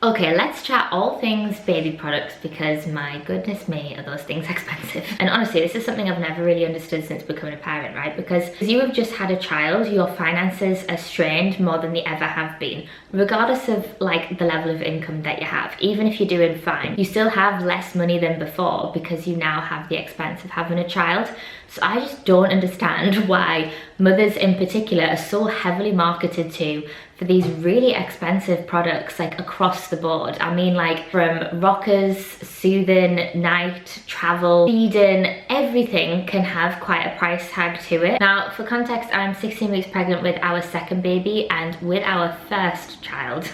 Okay, let's chat all things baby products because my goodness me, are those things expensive. And honestly, this is something I've never really understood since becoming a parent, right? Because you have just had a child, your finances are strained more than they ever have been. Regardless of like the level of income that you have, even if you're doing fine, you still have less money than before because you now have the expense of having a child. So I just don't understand why mothers in particular are so heavily marketed to for these really expensive products, like across the board. I mean, like from rockers, soothing, night, travel, feeding, everything can have quite a price tag to it. Now, for context, I'm 16 weeks pregnant with our second baby, and with our first child,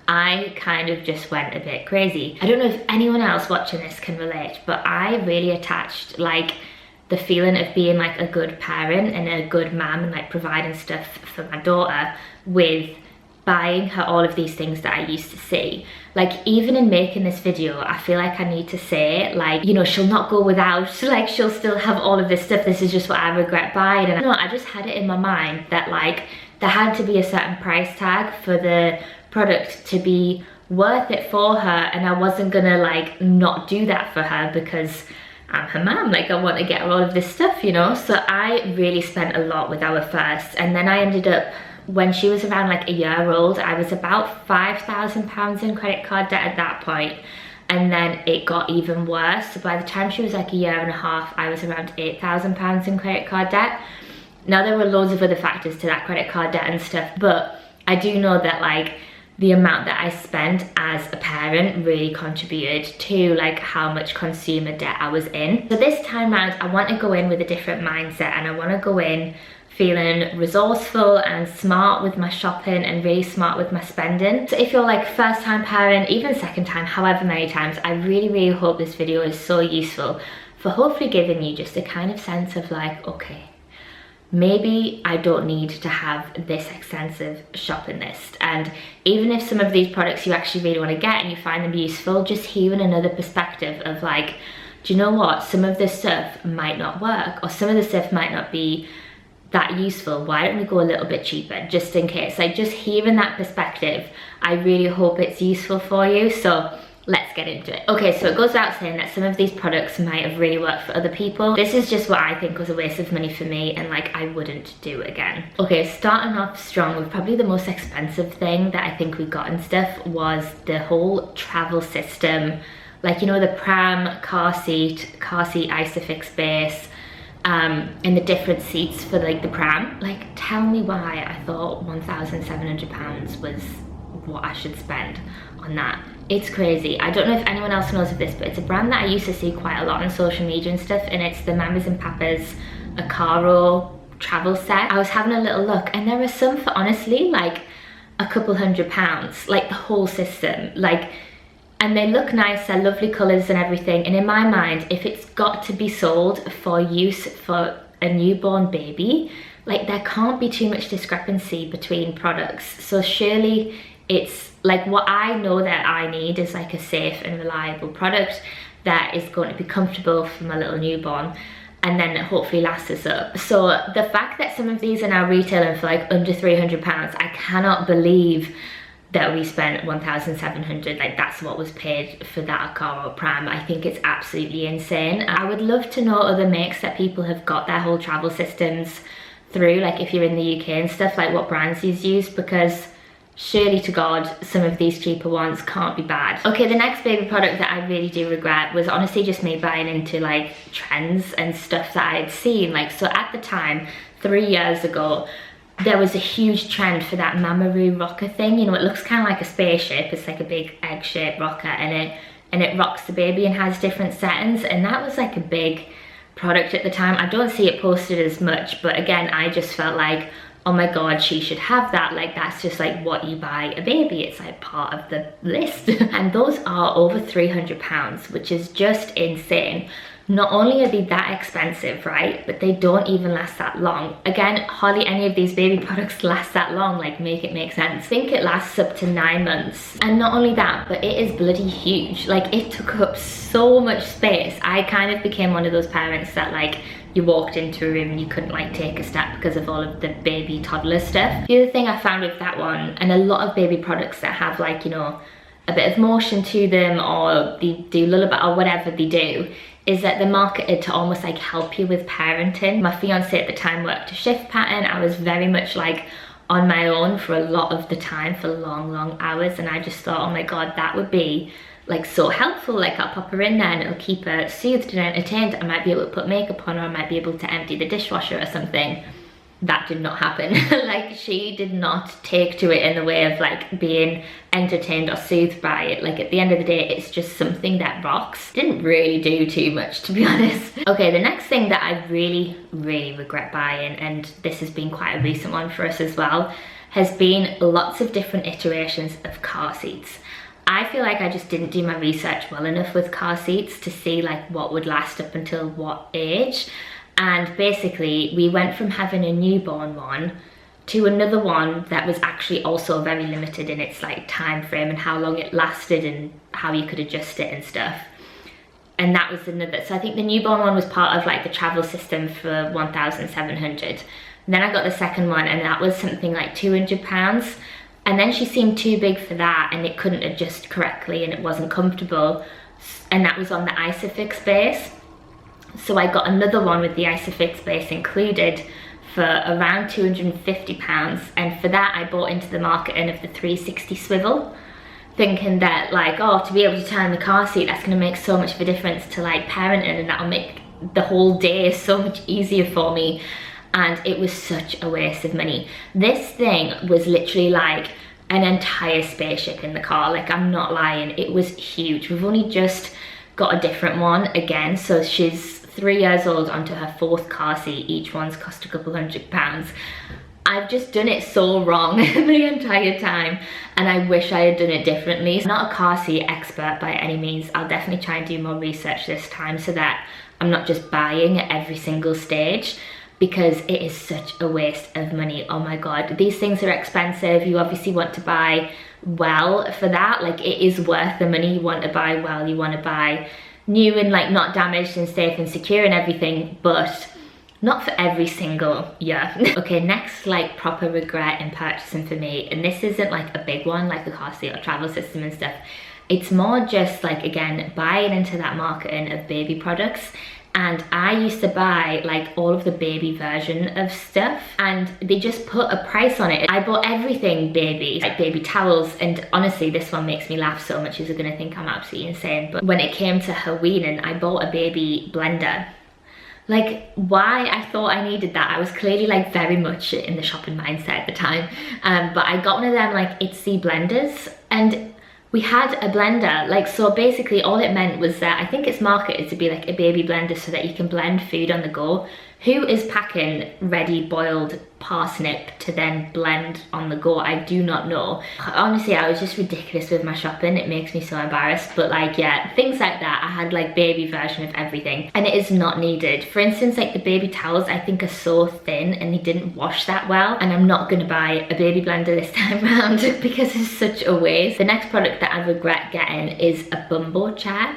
I kind of just went a bit crazy. I don't know if anyone else watching this can relate, but I really attached like the feeling of being like a good parent and a good mum and like providing stuff for my daughter with buying her all of these things that I used to see. Like, even in making this video, I feel like I need to say, like, you know, she'll not go without, like she'll still have all of this stuff. This is just what I regret buying. And I just had it in my mind that like there had to be a certain price tag for the product to be worth it for her, and I wasn't gonna like not do that for her because I'm her mum. Like, I want to get her all of this stuff, you know. So I really spent a lot with our first, and then I ended up, when she was around like a year old, I was about £5,000 in credit card debt at that point, and then it got even worse. So by the time she was like a year and a half, I was around £8,000 in credit card debt. Now, there were loads of other factors to that credit card debt and stuff, but I do know that like the amount that I spent as a parent really contributed to like how much consumer debt I was in. So this time around, I want to go in with a different mindset, and I want to go in feeling resourceful and smart with my shopping and really smart with my spending. So if you're like first time parent, even second time, however many times, I really hope this video is so useful for hopefully giving you just a kind of sense of like, okay, maybe I don't need to have this extensive shopping list. And even if some of these products you actually really want to get and you find them useful, just hearing another perspective of like, do you know what, some of this stuff might not work, or some of the stuff might not be that useful. Why don't we go a little bit cheaper, just in case? Like, just hearing that perspective, I really hope it's useful for you. So let's get into it. Okay, so it goes without saying that some of these products might have really worked for other people. This is just what I think was a waste of money for me, and like I wouldn't do again. Okay, starting off strong with probably the most expensive thing that I think we got and stuff was the whole travel system. Like, you know, the pram, car seat Isofix base, and the different seats for like the pram. Like, tell me why I thought £1,700 was what I should spend on that. It's crazy. I don't know if anyone else knows of this, but it's a brand that I used to see quite a lot on social media and stuff, and it's the Mamas and Papas Acaro travel set. I was having a little look, and there are some for honestly like a couple £100, like the whole system, like, and they look nice, they're lovely colours and everything. And in my mind, if it's got to be sold for use for a newborn baby, like there can't be too much discrepancy between products. So surely it's like, what I know that I need is like a safe and reliable product that is going to be comfortable for my little newborn, and then hopefully last us up. So the fact that some of these are now retailing for like under £300, I cannot believe that we spent 1,700, like that's what was paid for that Acaro pram. I think it's absolutely insane. I would love to know other makes that people have got their whole travel systems through, like if you're in the UK and stuff, like what brands you've used, because surely to God, some of these cheaper ones can't be bad. Okay, the next baby product that I really do regret was honestly just me buying into like trends and stuff that I had seen. Like, so at the time, 3 years ago, there was a huge trend for that Mamaroo rocker thing. You know, it looks kind of like a spaceship. It's like a big egg-shaped rocker, and it rocks the baby and has different settings. And that was like a big product at the time. I don't see it posted as much, but again, I just felt like, oh my God, she should have that. Like, that's just like what you buy a baby. It's like part of the list. And those are over £300, which is just insane. Not only are they that expensive, right, but they don't even last that long. Again, hardly any of these baby products last that long, like make it make sense. I think it lasts up to 9 months. And not only that, but it is bloody huge. Like, it took up so much space. I kind of became one of those parents that like, you walked into a room and you couldn't like take a step because of all of the baby toddler stuff. The other thing I found with that one, and a lot of baby products that have like, you know, a bit of motion to them, or they do lullaby or whatever they do, is that they're marketed to almost like help you with parenting. My fiance at the time worked a shift pattern. I was very much like on my own for a lot of the time, for long hours, and I just thought, oh my god, that would be like so helpful. Like, I'll pop her in there and it'll keep her soothed and entertained. I might be able to put makeup on her, I might be able to empty the dishwasher or something. That did not happen. Like, she did not take to it in the way of like being entertained or soothed by it. Like, at the end of the day, it's just something that rocks. Didn't really do too much, to be honest. Okay, the next thing that I really regret buying, and this has been quite a recent one for us as well, has been lots of different iterations of car seats. I feel like I just didn't do my research well enough with car seats to see like what would last up until what age. And basically we went from having a newborn one to another one that was actually also very limited in its like time frame and how long it lasted and how you could adjust it and stuff. And that was another, so I think the newborn one was part of like the travel system for 1,700. Then I got the second one and that was something like £200. And then she seemed too big for that and it couldn't adjust correctly and it wasn't comfortable. And that was on the Isofix base. So I got another one with the Isofix base included for around £250. And for that I bought into the marketing of the 360 swivel, thinking that like, oh, to be able to turn the car seat, that's gonna make so much of a difference to like parenting, and that'll make the whole day so much easier for me. And it was such a waste of money. This thing was literally like an entire spaceship in the car. Like, I'm not lying, it was huge. We've only just got a different one again, so she's 3 years old onto her 4th car seat. Each one's cost a couple £100. I've just done it so wrong the entire time, and I wish I had done it differently. I'm not a car seat expert by any means. I'll definitely try and do more research this time so that I'm not just buying at every single stage, because it is such a waste of money. Oh my god, these things are expensive. You obviously want to buy well for that. Like, it is worth the money. You want to buy well, you want to buy new and like not damaged and safe and secure and everything, but not for every single year. Okay, next like proper regret in purchasing for me, and this isn't like a big one like the car seat or travel system and stuff. It's more just like, again, buying into that marketing of baby products. And I used to buy like all of the baby version of stuff, and they just put a price on it. I bought everything baby, like baby towels, and honestly this one makes me laugh so much, you're gonna think I'm absolutely insane, but when it came to her weaning, I bought a baby blender. Like, why? I thought I needed that. I was clearly like very much in the shopping mindset at the time, but I got one of them like Itsy blenders, and we had a blender. Like, so basically all it meant was that I think it's marketed to be like a baby blender so that you can blend food on the go. Who is packing ready boiled parsnip to then blend on the go? I do not know. Honestly, I was just ridiculous with my shopping. It makes me so embarrassed. But like, yeah, things like that. I had like baby version of everything, and it is not needed. For instance, like the baby towels I think are so thin and they didn't wash that well, and I'm not gonna buy a baby blender this time around because it's such a waste. The next product that I regret getting is a Bumbo chair.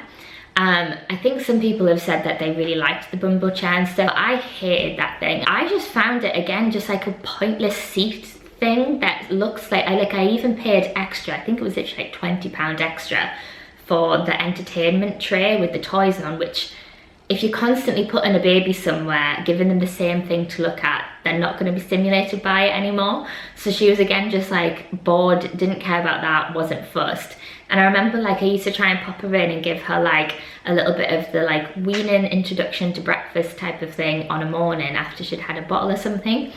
I think some people have said that they really liked the Bumbo chair and stuff. I hated that thing. I just found it, again, just like a pointless seat thing that looks like, I even paid extra. I think it was literally like £20 extra for the entertainment tray with the toys on, which if you're constantly putting a baby somewhere, giving them the same thing to look at, they're not going to be stimulated by it anymore. So she was, again, just like bored, didn't care about that, wasn't fussed. And I remember like I used to try and pop her in and give her like a little bit of the like weaning introduction to breakfast type of thing on a morning after she'd had a bottle or something.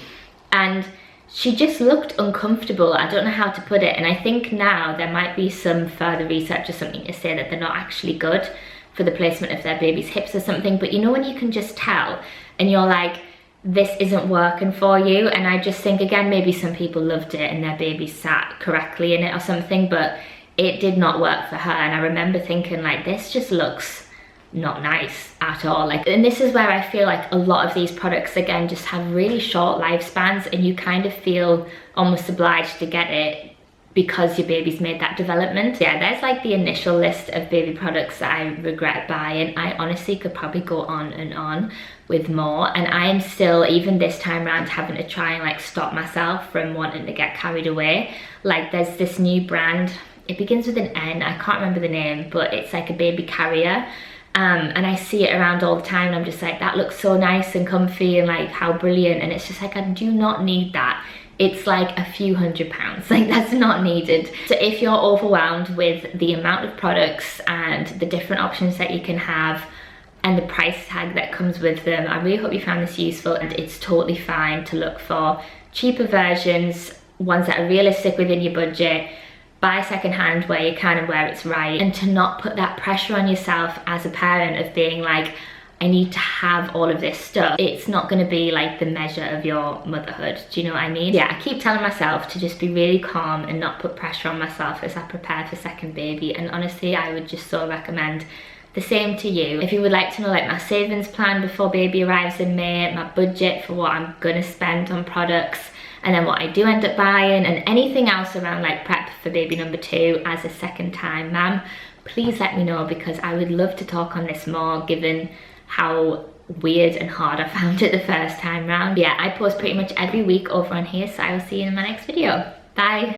And she just looked uncomfortable. I don't know how to put it. And I think now there might be some further research or something to say that they're not actually good for the placement of their baby's hips or something. But you know when you can just tell and you're like, this isn't working for you. And I just think, again, maybe some people loved it and their baby sat correctly in it or something, but it did not work for her. And I remember thinking like, this just looks not nice at all. Like, and this is where I feel like a lot of these products, again, just have really short lifespans, and you kind of feel almost obliged to get it because your baby's made that development. Yeah, there's like the initial list of baby products that I regret buying. I honestly could probably go on and on with more, and I am still, even this time around, having to try and like stop myself from wanting to get carried away. Like, there's this new brand it begins with an N, I can't remember the name, but it's like a baby carrier. And I see it around all the time and I'm just like, that looks so nice and comfy and like how brilliant. And it's just like, I do not need that. It's like a few £100s, like that's not needed. So if you're overwhelmed with the amount of products and the different options that you can have and the price tag that comes with them, I really hope you found this useful. And it's totally fine to look for cheaper versions, ones that are realistic within your budget. Buy secondhand where you can and where it's right, and to not put that pressure on yourself as a parent of being like, I need to have all of this stuff. It's not going to be like the measure of your motherhood. Do you know what I mean? Yeah, I keep telling myself to just be really calm and not put pressure on myself as I prepare for second baby. And honestly, I would just so recommend the same to you. If you would like to know like my savings plan before baby arrives in May, my budget for what I'm gonna spend on products, and then what I do end up buying, and anything else around like prep for baby number 2 as a second time mum, please let me know, because I would love to talk on this more given how weird and hard I found it the first time round. Yeah, I post pretty much every week over on here, so I will see you in my next video. Bye.